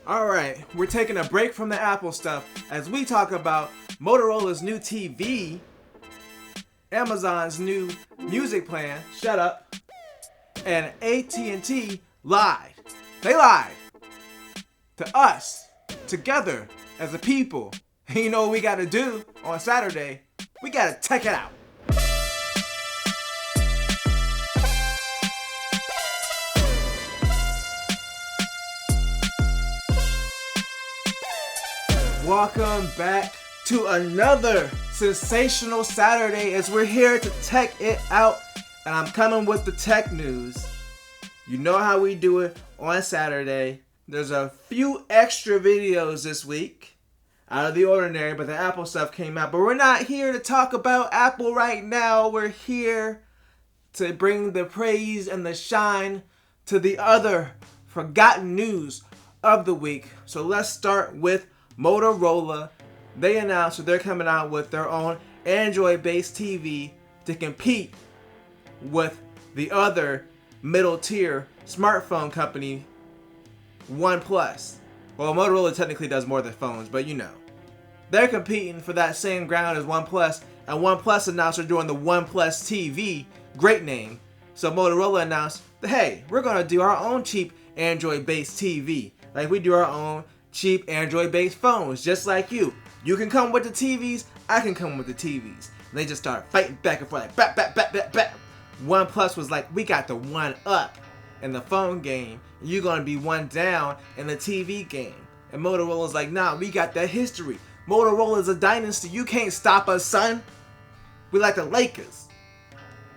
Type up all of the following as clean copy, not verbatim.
Alright, we're taking a break from the Apple stuff as we talk about Motorola's new TV, Amazon's new music plan, shut up, and AT&T lied. They lied to us, together, as a people. And you know what we gotta do on Saturday? We gotta check it out. Welcome back to another sensational Saturday as we're here to tech it out, and I'm coming with the tech news. You know how we do it on Saturday. There's a few extra videos this week out of the ordinary, but the Apple stuff came out. But we're not here to talk about Apple right now. We're here to bring the praise and the shine to the other forgotten news of the week. So let's start with Motorola. They announced that they're coming out with their own Android-based TV to compete with the other middle-tier smartphone company, OnePlus. Well, Motorola technically does more than phones, but you know. They're competing for that same ground as OnePlus, and OnePlus announced they're doing the OnePlus TV. Great name. So Motorola announced that, hey, we're going to do our own cheap Android-based TV. Like we do our own cheap Android-based phones, just like you. You can come with the TVs, I can come with the TVs. And they just started fighting back and forth, like bat. OnePlus was like, we got the one up in the phone game, and you're gonna be one down in the TV game. And Motorola's like, nah, we got that history. Motorola's a dynasty. You can't stop us, son. We like the Lakers.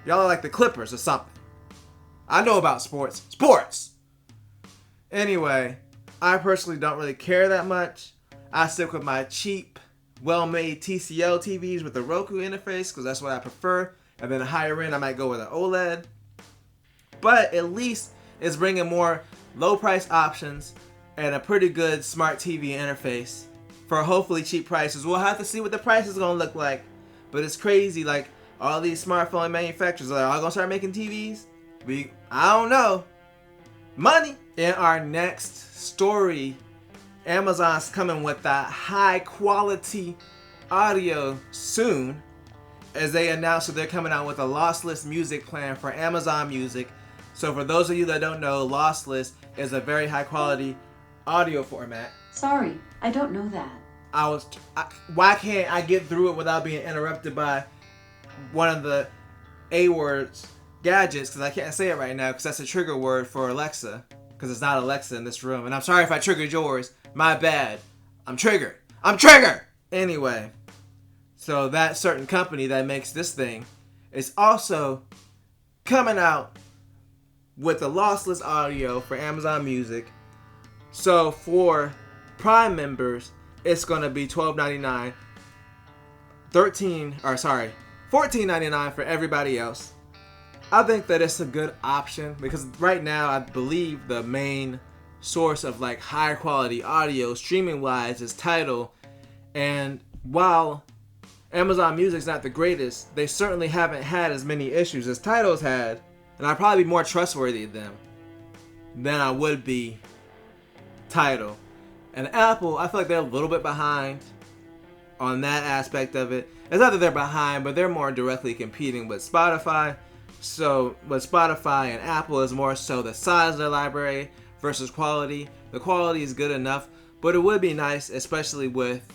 Y'all are like the Clippers or something. I know about sports. Sports! Anyway, I personally don't really care that much. I stick with my cheap, well-made TCL TVs with the Roku interface because that's what I prefer. And then higher end, I might go with an OLED. But at least it's bringing more low-price options and a pretty good smart TV interface for hopefully cheap prices. We'll have to see what the price is going to look like. But it's crazy, like all these smartphone manufacturers are all going to start making TVs. I don't know. Money. In our next story, Amazon's coming with that high quality audio soon, as they announced that they're coming out with a lossless music plan for Amazon Music. So for those of you that don't know, lossless is a very high quality audio format. Sorry, I don't know that. Why can't I get through it without being interrupted by one of the A words gadgets? Because I can't say it right now because that's a trigger word for Alexa. Because it's not Alexa in this room. And I'm sorry if I triggered yours. My bad. I'm triggered. Anyway. So that certain company that makes this thing is also coming out with the lossless audio for Amazon Music. So for Prime members, it's going to be $12.99. $14.99 for everybody else. I think that it's a good option because right now I believe the main source of like high quality audio streaming wise is Tidal, and while Amazon Music's not the greatest, they certainly haven't had as many issues as Tidal's had, and I'd probably be more trustworthy of them than I would be Tidal. And Apple, I feel like they're a little bit behind on that aspect of it. It's not that they're behind, but they're more directly competing with Spotify. So with Spotify and Apple is more so the size of their library versus quality. The quality is good enough, but it would be nice, especially with,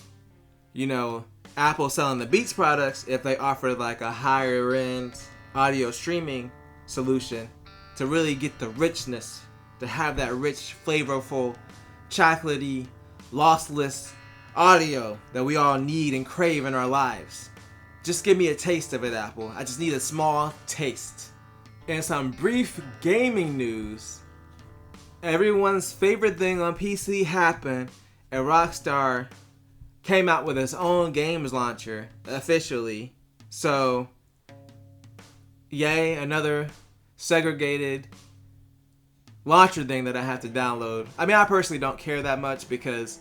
you know, Apple selling the Beats products, if they offered like a higher end audio streaming solution to really get the richness, to have that rich, flavorful, chocolatey, lossless audio that we all need and crave in our lives. Just give me a taste of it, Apple. I just need a small taste. And some brief gaming news. Everyone's favorite thing on PC happened, and Rockstar came out with its own games launcher officially. So, yay, another segregated launcher thing that I have to download. I mean, I personally don't care that much because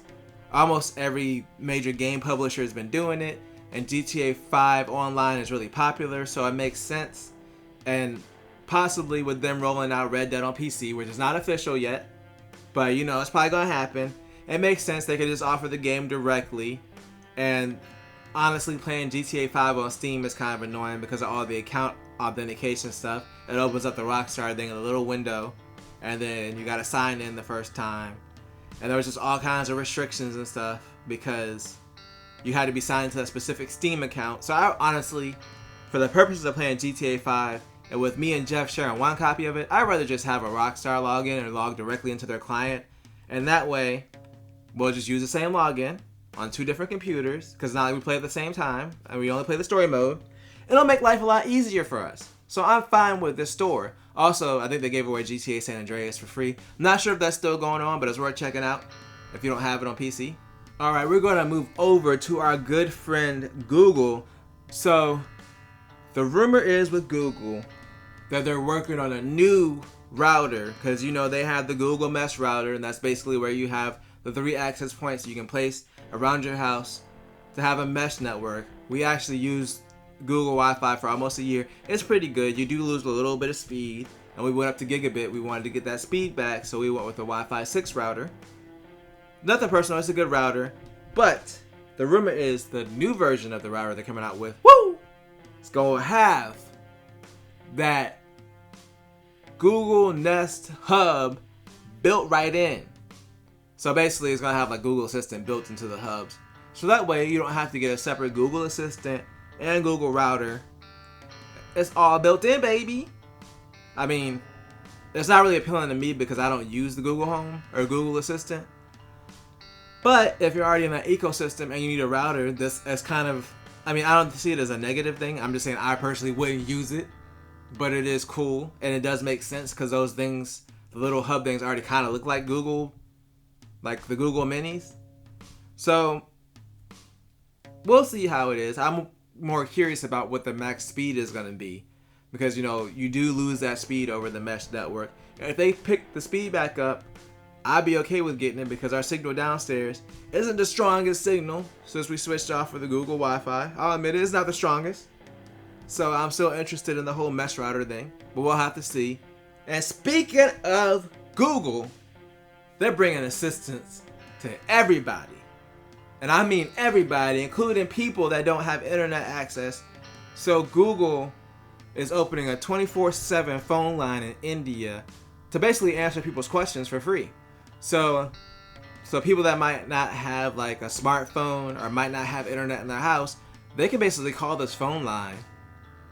almost every major game publisher has been doing it. And GTA 5 online is really popular, so it makes sense. And possibly with them rolling out Red Dead on PC, which is not official yet, but you know, it's probably going to happen. it makes sense. They could just offer the game directly. And honestly, playing GTA 5 on Steam is kind of annoying because of all the account authentication stuff. It opens up the Rockstar thing in a little window, and then you gotta sign in the first time. And there was just all kinds of restrictions and stuff because you had to be signed to a specific Steam account. So I honestly, for the purposes of playing GTA 5, and with me and Jeff sharing one copy of it, I'd rather just have a Rockstar login and log directly into their client. And that way, we'll just use the same login on 2 different computers, because now we play at the same time, and we only play the story mode. It'll make life a lot easier for us. So I'm fine with this store. Also, I think they gave away GTA San Andreas for free. I'm not sure if that's still going on, but it's worth checking out if you don't have it on PC. Alright, we're going to move over to our good friend Google. So, the rumor is with Google that they're working on a new router, because you know they have the Google Mesh router, and that's basically where you have the 3 access points you can place around your house to have a mesh network. We actually used Google Wi-Fi for almost a year. It's pretty good. You do lose a little bit of speed, and we went up to gigabit. We wanted to get that speed back, so we went with the Wi-Fi 6 router. Nothing personal, it's a good router, but the rumor is the new version of the router they're coming out with, it's gonna have that Google Nest Hub built right in. So basically it's gonna have like Google Assistant built into the hubs. So that way you don't have to get a separate Google Assistant and Google router. It's all built in, baby. I mean, it's not really appealing to me because I don't use the Google Home or Google Assistant. But if you're already in that ecosystem and you need a router, this is kind of, I mean, I don't see it as a negative thing. I'm just saying I personally wouldn't use it, but it is cool and it does make sense because those things, the little hub things already kind of look like Google, like the Google Minis. So we'll see how it is. I'm more curious about what the max speed is going to be because, you know, you do lose that speed over the mesh network. And if they pick the speed back up, I'd be okay with getting it because our signal downstairs isn't the strongest signal since we switched off for the Google Wi-Fi. I'll admit it is not the strongest. So I'm still interested in the whole mesh router thing, but we'll have to see. And speaking of Google, they're bringing assistance to everybody. And I mean everybody, including people that don't have internet access. So Google is opening a 24/7 phone line in India to basically answer people's questions for free. So people that might not have like a smartphone or might not have internet in their house, they can basically call this phone line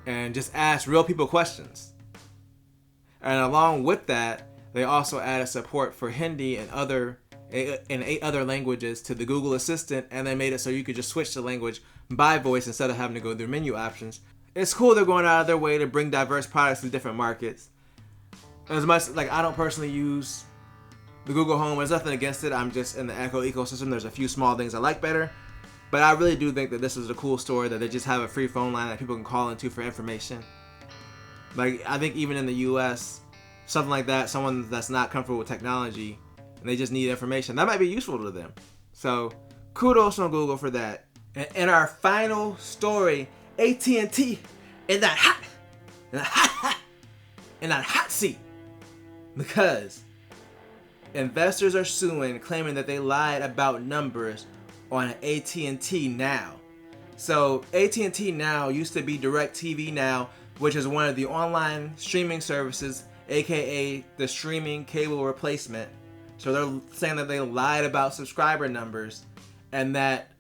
and just ask real people questions. And along with that, they also added support for Hindi and 8 other languages to the Google Assistant, and they made it so you could just switch the language by voice instead of having to go through menu options. It's cool they're going out of their way to bring diverse products to different markets. As much like I don't personally use the Google Home, there's nothing against it. I'm just in the Echo ecosystem. There's a few small things I like better, but I really do think that this is a cool story that they just have a free phone line that people can call into for information. Like I think even in the US, something like that, someone that's not comfortable with technology and they just need information, that might be useful to them. So kudos on Google for that. And in our final story, AT&T in that hot seat because investors are suing, claiming that they lied about numbers on AT&T Now. So AT&T Now used to be DirecTV Now, which is one of the online streaming services, aka the streaming cable replacement. So they're saying that they lied about subscriber numbers and that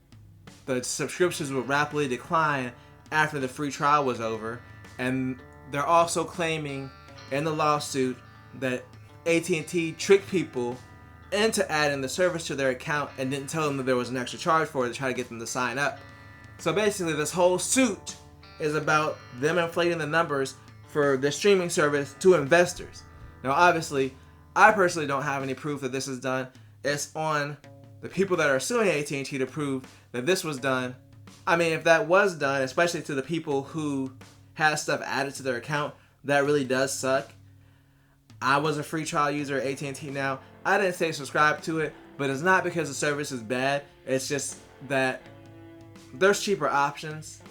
the subscriptions would rapidly decline after the free trial was over. And they're also claiming in the lawsuit that AT&T tricked people into adding the service to their account and didn't tell them that there was an extra charge for it to try to get them to sign up. So basically this whole suit is about them inflating the numbers for the streaming service to investors. Now obviously, I personally don't have any proof that this is done. It's on the people that are suing AT&T to prove that this was done. I mean, if that was done, especially to the people who have stuff added to their account, that really does suck. I was a free trial user at AT&T Now. I didn't say subscribe to it, but it's not because the service is bad. It's just that there's cheaper options.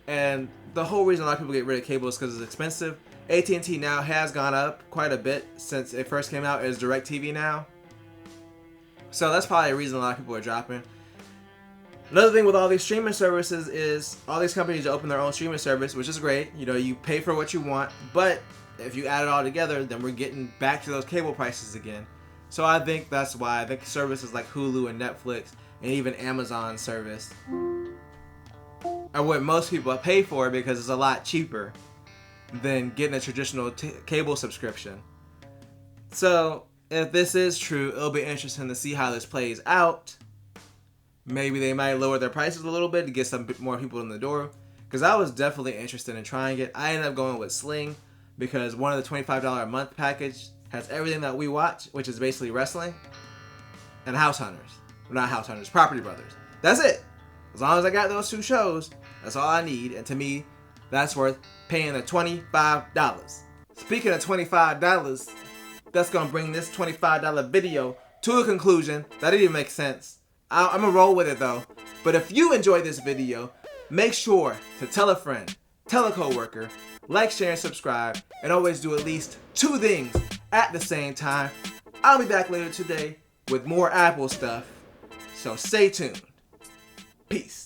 And the whole reason a lot of people get rid of cable is because it's expensive. AT&T Now has gone up quite a bit since it first came out as DirecTV Now. So that's probably a reason a lot of people are dropping. Another thing with all these streaming services is all these companies open their own streaming service, which is great. You know, you pay for what you want, but if you add it all together, then we're getting back to those cable prices again. So I think that's why I think services like Hulu and Netflix and even Amazon service are what most people pay for because it's a lot cheaper than getting a traditional cable subscription. So if this is true, it'll be interesting to see how this plays out. Maybe they might lower their prices a little bit to get some more people in the door. Because I was definitely interested in trying it. I ended up going with Sling because one of the $25 a month package has everything that we watch, which is basically wrestling and House Hunters. Well, not House Hunters, Property Brothers. That's it. As long as I got those 2 shows, that's all I need. And to me, that's worth paying the $25. Speaking of $25, that's going to bring this $25 video to a conclusion. That didn't even make sense. I'm going to roll with it though. But if you enjoyed this video, make sure to tell a friend, tell a coworker, like, share, and subscribe, and always do at least 2 things at the same time. I'll be back later today with more Apple stuff, so stay tuned. Peace.